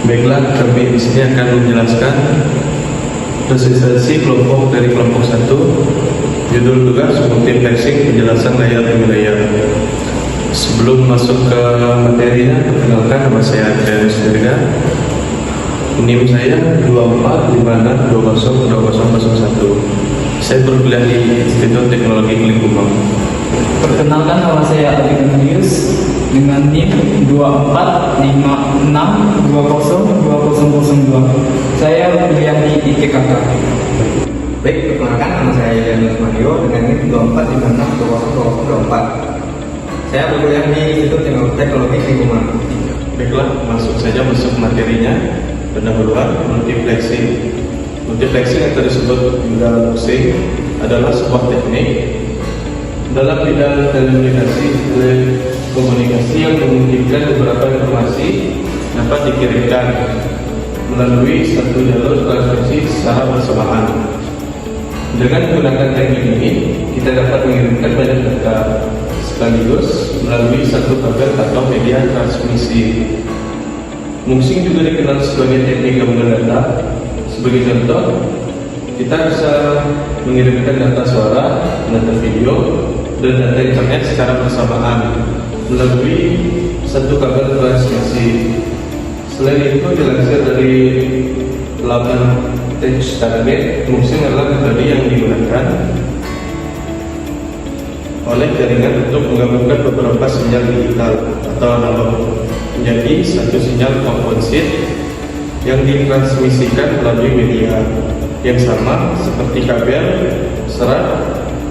Baiklah, kami di sini akan menjelaskan presentasi kelompok dari kelompok 1. Judul tugas multiplexing penjelasan layar demi layar. Sebelum masuk ke materinya, perkenalkan nama saya Adrianus Dirga. NIM saya 2456202001. Saya berkuliah di Institut Teknologi Lingkungan. Perkenalkan, nama saya Adrianus dengan NIM 2456202002. Saya berkuliah di ITKK. Baik, perkenalkan, nama saya Yanus Mario dengan NIM 2456202024. Saya berkuliah di Institut Teknologi Lingkungan. Baiklah, masuk materinya. Pendahuluan multiplexing. Multiplexing atau disebut juga muxing adalah sebuah teknik dalam bidang telekomunikasi yang memungkinkan beberapa informasi dapat dikirimkan melalui satu jalur transmisi secara bersamaan. Dengan menggunakan teknik ini, kita dapat mengirimkan banyak data sekaligus melalui satu kabel atau media transmisi. Muxing juga dikenal sebagai teknik gabungan data. Sebagai contoh, kita bisa mengirimkan data suara, data video, dan data internet secara bersamaan melalui satu kabel transmisi. Selain itu, dilansir dari laman Tech Target, muxing adalah metode yang digunakan oleh jaringan untuk menggabungkan beberapa sinyal digital atau analog menjadi satu sinyal komposit yang ditransmisikan melalui media yang sama seperti kabel, serat,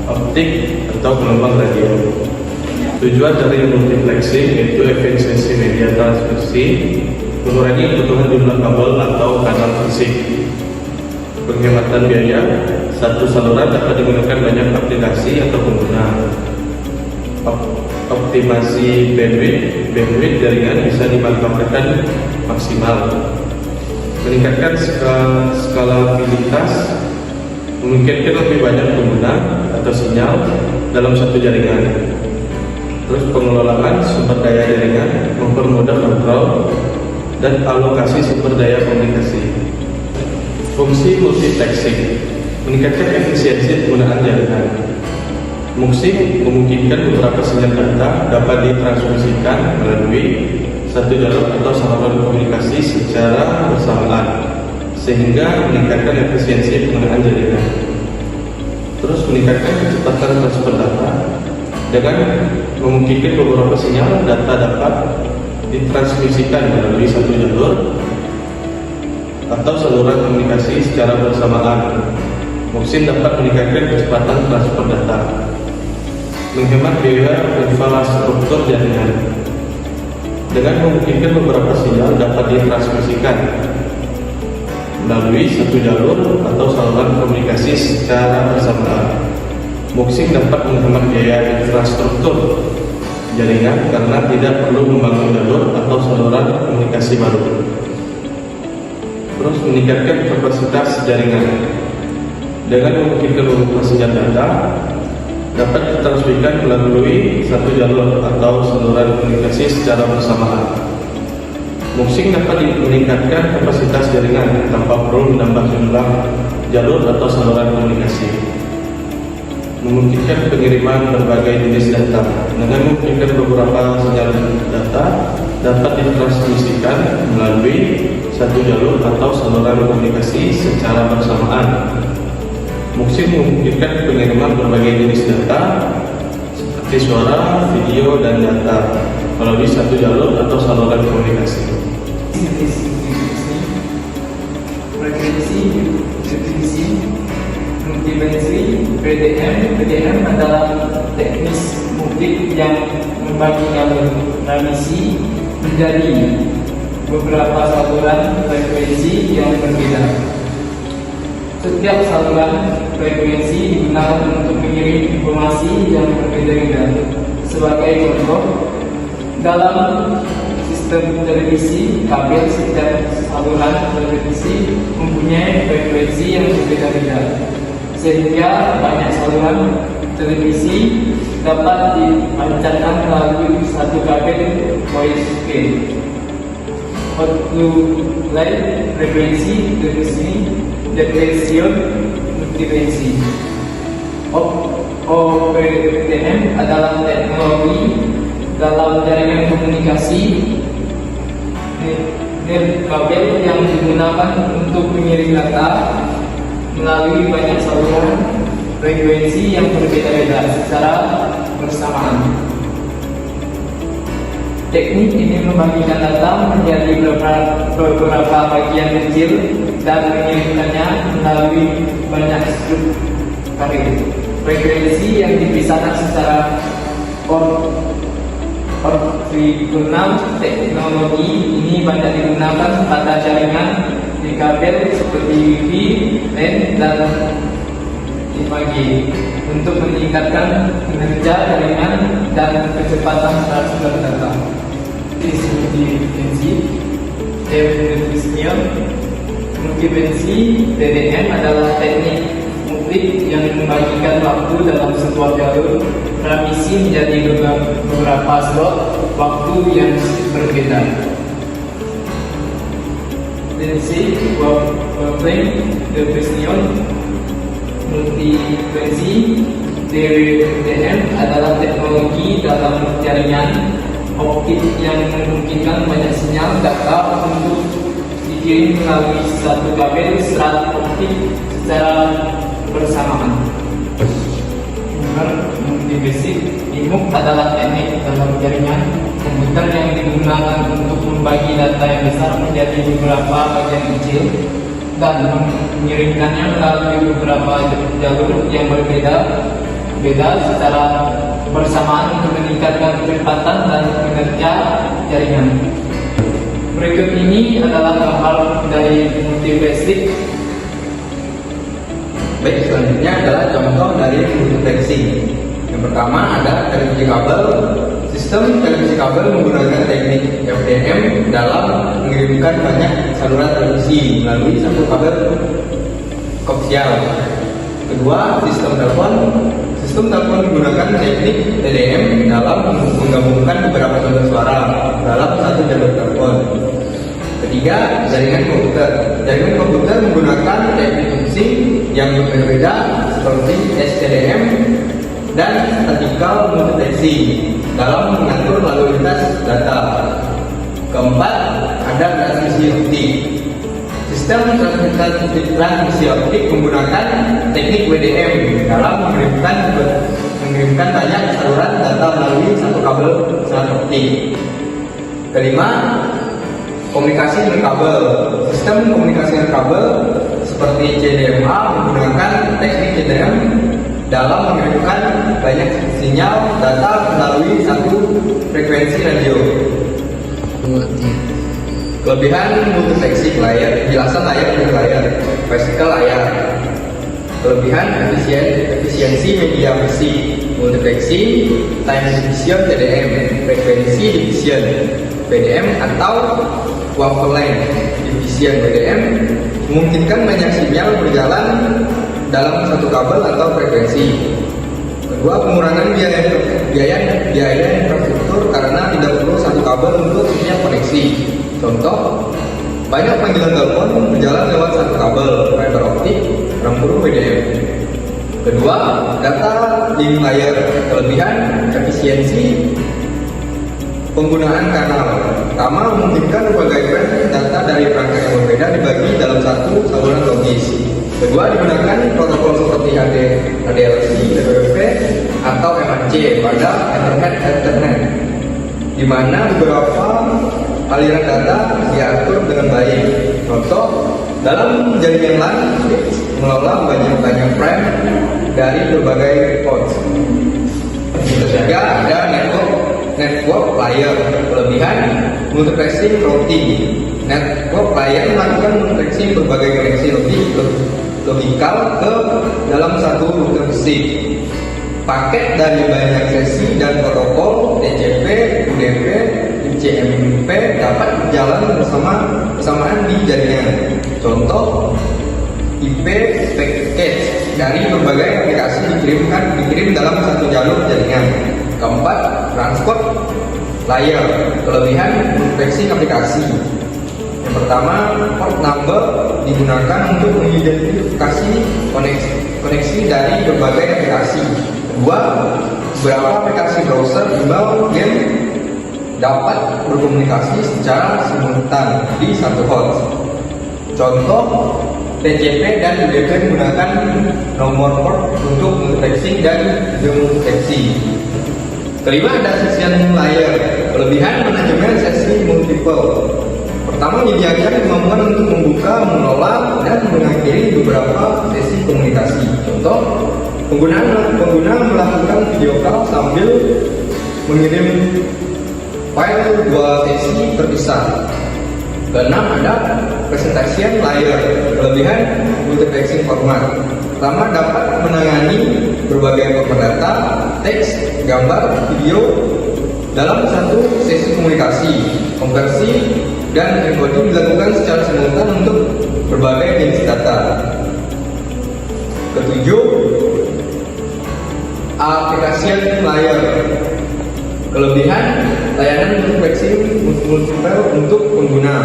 optik, atau gelombang radio. Tujuan dari multiplexing yaitu efisiensi media transmisi, mengurangi kebutuhan jumlah kabel atau kanal fisik, penghematan biaya. Satu saluran dapat digunakan banyak aplikasi atau pengguna. Optimasi bandwidth jaringan bisa dimanfaatkan maksimal. Meningkatkan skalabilitas, memungkinkan lebih banyak pengguna atau sinyal dalam satu jaringan. Terus pengelolaan sumber daya jaringan, mempermudah kontrol dan alokasi sumber daya komunikasi. Fungsi multiplexing meningkatkan efisiensi penggunaan jaringan. Muxing memungkinkan beberapa sinyal data dapat ditransmisikan melalui satu jalur atau saluran komunikasi secara bersamaan, sehingga meningkatkan efisiensi penggunaan jaringan. Terus meningkatkan kecepatan transfer data dengan memungkinkan beberapa sinyal data dapat ditransmisikan melalui satu jalur atau saluran komunikasi secara bersamaan. Muxing dapat meningkatkan kecepatan transfer data, menghemat biaya infrastruktur jaringan, dengan memungkinkan beberapa sinyal dapat ditransmisikan melalui satu jalur atau saluran komunikasi secara bersamaan. Muxing dapat menghemat biaya infrastruktur jaringan karena tidak perlu membangun jalur atau saluran komunikasi baru. Terus meningkatkan kapasitas jaringan dengan memungkinkan beberapa sinyal data dapat ditransmisikan melalui satu jalur atau saluran komunikasi secara bersamaan. Muxing dapat meningkatkan kapasitas jaringan tanpa perlu menambah jumlah jalur atau saluran komunikasi. Memungkinkan pengiriman berbagai jenis data dengan memungkinkan beberapa sinyal data dapat ditransmisikan melalui satu jalur atau saluran komunikasi secara bersamaan. Muxing memungkinkan pengiriman berbagai jenis data seperti suara, video, dan data melalui satu jalur atau saluran komunikasi. Frekuensi multiplexing PDM adalah teknis multik yang membagi jalur transmisi menjadi beberapa saluran frekuensi yang berbeda. Setiap saluran frekuensi digunakan untuk mengirim informasi yang berbeda-beda. Sebagai contoh, dalam sistem televisi, kabel setiap saluran televisi mempunyai frekuensi yang berbeda-beda, sehingga banyak saluran televisi dapat dipancarkan melalui satu kabel voice key. outline frekuensi depresi multifrekuensi. OPTM adalah teknologi dalam jaringan komunikasi nirkabel yang digunakan untuk mengirim data melalui banyak saluran frekuensi yang berbeda-beda secara bersamaan. Teknik ini membagikan data menjadi beberapa bagian kecil dan mengirimkannya melalui banyak strip karir. Frekuensi yang dipisahkan secara ortogonal. Teknologi ini banyak digunakan pada jaringan di kabel seperti Wi-Fi, LAN, dan 5G untuk meningkatkan kinerja jaringan dan kecepatan transfer data. Multifrekuensi TDM adalah teknik multi yang membagikan waktu dalam sebuah jalur transmisi menjadi beberapa slot waktu yang berbeda. Multifrekuensi TDM adalah teknologi dalam jaringan optik yang memungkinkan banyak sinyal data untuk dikirim melalui satu kabel serat optik secara bersamaan. Multifrekuensi IMUK adalah teknik dalam jaringan komputer yang digunakan untuk membagi data yang besar menjadi beberapa bagian kecil dan mengirimkannya melalui beberapa jalur yang berbeda secara bersamaan untuk meningkatkan kecepatan dan kinerja jaringan. Berikut ini adalah gambar dari multifrekuensi. Baik, selanjutnya adalah contoh dari multifrekuensi. Yang pertama ada televisi kabel. Sistem televisi kabel menggunakan teknik FDM dalam mengirimkan banyak saluran televisi melalui satu kabel koaksial. Kedua, sistem telepon. Sistem telepon menggunakan teknik TDM dalam menggabungkan beberapa sumber suara dalam satu jalur telepon. Ketiga, jaringan komputer. Jaringan komputer menggunakan teknik fungsi yang berbeda seperti STDM dan statikal multifrekuensi dalam mengatur lalu lintas data. Keempat, ada transmisi optik. Sistem transmisi optik menggunakan teknik WDM dalam mengirimkan banyak saluran data melalui satu kabel serat optik. Kelima, komunikasi dengan kabel. Sistem komunikasi dengan kabel seperti CDMA menggunakan teknik CDM dalam mengirimkan banyak sinyal data melalui satu frekuensi radio. Kelebihan multifrekuensi layar, jelasan layar dan layar, vertikal layar. Kelebihan efisiensi media versi, multifrekuensi, time division TDM, frekuensi division PDM atau wavelength division WDM memungkinkan banyak sinyal berjalan dalam satu kabel atau frekuensi. Kedua, pengurangan biaya infrastruktur karena tidak perlu satu kabel untuk setiap koneksi. Contoh, banyak panggilan telepon berjalan lewat satu kabel fiber optik WDM. Kedua, data link layer. Kelebihan efisiensi penggunaan kanal. Pertama, memungkinkan berbagai brand data dari perangkat yang berbeda dibagi dalam satu saluran logis. Kedua, digunakan protokol seperti ADLC, DWP, atau MAC pada Ethernet, di mana beberapa aliran data diatur dengan baik. Contoh, dalam jaringan LAN, mengelola banyak frame dari berbagai ports. Ketiga, ada network layer. Kelebihan multiplexing routing. Network layer melakukan multiplexing berbagai koneksi logikal ke dalam satu router fisik. Paket dari banyak sesi dan protokol TCP, UDP, ICMP dapat berjalan bersamaan di jaringan. Contoh, IP package dari berbagai aplikasi dikirim dalam satu jalur jaringan. Keempat, transport layer. Kelebihan multiplexing aplikasi. Yang pertama, port number digunakan untuk mengidentifikasi koneksi dari berbagai aplikasi. Kedua, beberapa aplikasi browser, email, game dapat berkomunikasi secara simultan di satu host. Contoh, TCP dan UDP menggunakan nomor port untuk multiplexing dan demultiplexing. Kelima, ada session layer, kelebihan manajemen sesi multiple. Pertama, menyediakan kemampuan untuk membuka, mengelola, dan mengakhiri beberapa sesi komunikasi. Contoh, pengguna melakukan video call sambil mengirim file dua sesi terpisah. Keenam, ada presentation layer, kelebihan multiplexing format. Pertama, dapat menangani berbagai format data, teks, gambar, video dalam satu sesi komunikasi. Konversi dan encoding dilakukan secara simultan untuk berbagai jenis data. Ketujuh, application layer, kelebihan layanan multiplexing multiple untuk pengguna.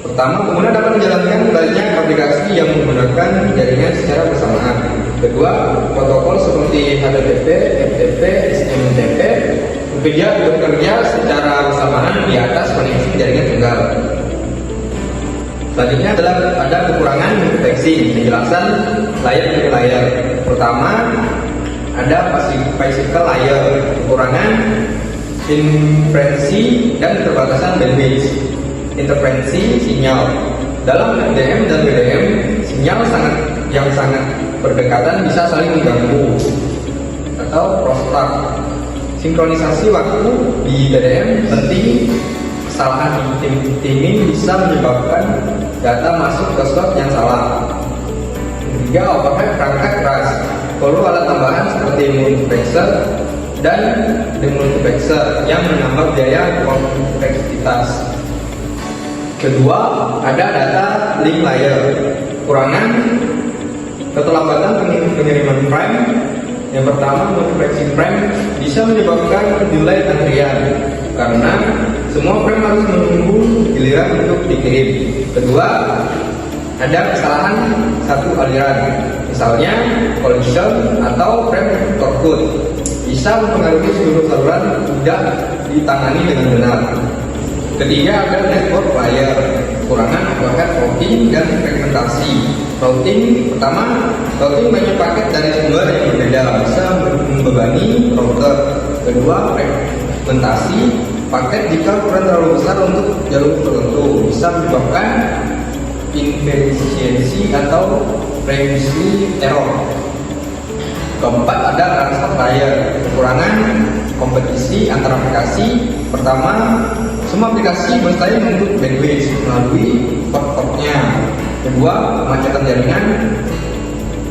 Pertama, pengguna dapat menjalankan banyak aplikasi yang menggunakan jaringan secara bersamaan. Kedua, protokol seperti HTTP, FTP, SMTP bekerja secara bersamaan di atas koneksi jaringan tunggal. Selanjutnya adalah ada kekurangan multiplexing, penjelasan layer demi layer. Pertama, ada physical layer, kekurangan interferensi dan keterbatasan bandwidth. Interferensi sinyal. Dalam FDM dan BDM, sinyal yang sangat berdekatan bisa saling mengganggu atau crosstalk. Sinkronisasi waktu di BDM penting. Kesalahan timing bisa menyebabkan data masuk ke slot yang salah. Ketiga, overhead perangkat keras. Perlu alat tambahan seperti multiplexer dan demultiplexer yang menambah biaya kompleksitas. Kedua, ada data link layer. Kurangan keterlambatan pengiriman frame. Yang pertama, multiplexing frame bisa menyebabkan delay antrian karena semua frame harus menunggu giliran untuk dikirim. Kedua, ada kesalahan satu aliran, misalnya collision atau frame throughput, bisa mempengaruhi seluruh saluran tidak ditangani dengan benar. Ketiga, ada network layer, kekurangan overhead routing dan fragmentasi. Routing, pertama, routing banyak paket dari sumber yang berbeda, bisa membebani router. Kedua, fragmentasi, paket jika ukuran terlalu besar untuk jalur tertentu bisa menyebabkan inefisiensi atau privacy error. Keempat, ada transport layer, kekurangan kompetisi antar aplikasi. Pertama, semua aplikasi bersaing untuk bandwidth melalui port-portnya. Kedua, kemacetan jaringan.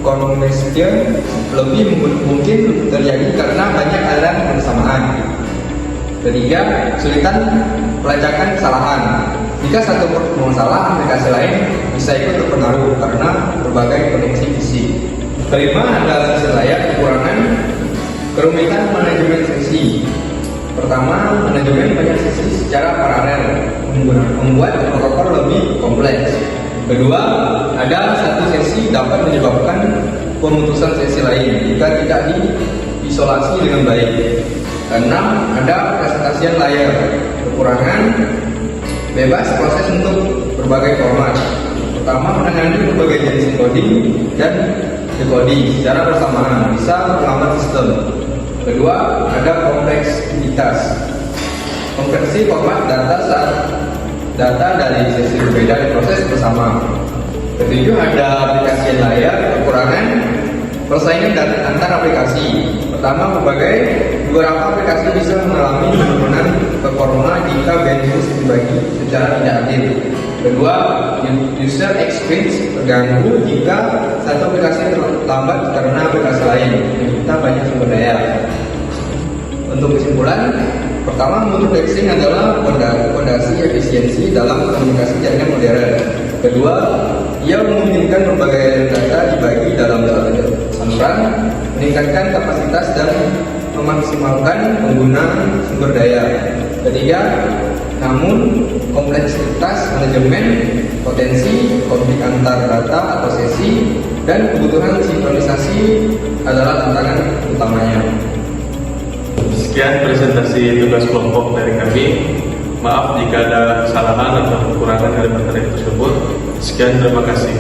Congestion lebih mungkin terjadi karena banyak aliran bersamaan. Ketiga, kesulitan pelacakan kesalahan. Jika satu port bermasalah, aplikasi lain bisa ikut terpengaruh karena berbagai koneksi fisik. Kelima, ada sesi layer, kekurangan kerumitan manajemen sesi. Pertama, manajemen banyak sesi secara paralel membuat protokol lebih kompleks. Kedua, ada satu sesi dapat menyebabkan pemutusan sesi lain jika tidak diisolasi dengan baik. Keenam, ada presentation layer, kekurangan bebas proses untuk berbagai format. Pertama, menangani berbagai jenis encoding dan decoding secara bersamaan bisa memperlambat sistem. Kedua, ada kompleksitas, konversi format data saat data dari sesi berbeda diproses bersama. Ketujuh, ada aplikasi layer, kekurangan persaingan antar aplikasi. Pertama, beberapa aplikasi bisa mengalami penurunan performa jika bandwidth dibagi secara tidak adil. Kedua, user experience terganggu jika satu aplikasi terlambat karena aplikasi lain meminta banyak sumber daya. Untuk kesimpulan, pertama, multiplexing adalah fondasi efisiensi dalam komunikasi jaringan modern. Kedua, ia memungkinkan berbagai data dibagi dalam satu saluran, meningkatkan kapasitas dan memaksimalkan penggunaan sumber daya. Ketiga, namun kompleksitas manajemen, potensi, konflik antar data atau sesi, dan kebutuhan sinkronisasi adalah tantangan utamanya. Sekian presentasi tugas kelompok dari kami. Maaf jika ada kesalahan atau kekurangan dari materi tersebut. Sekian, terima kasih.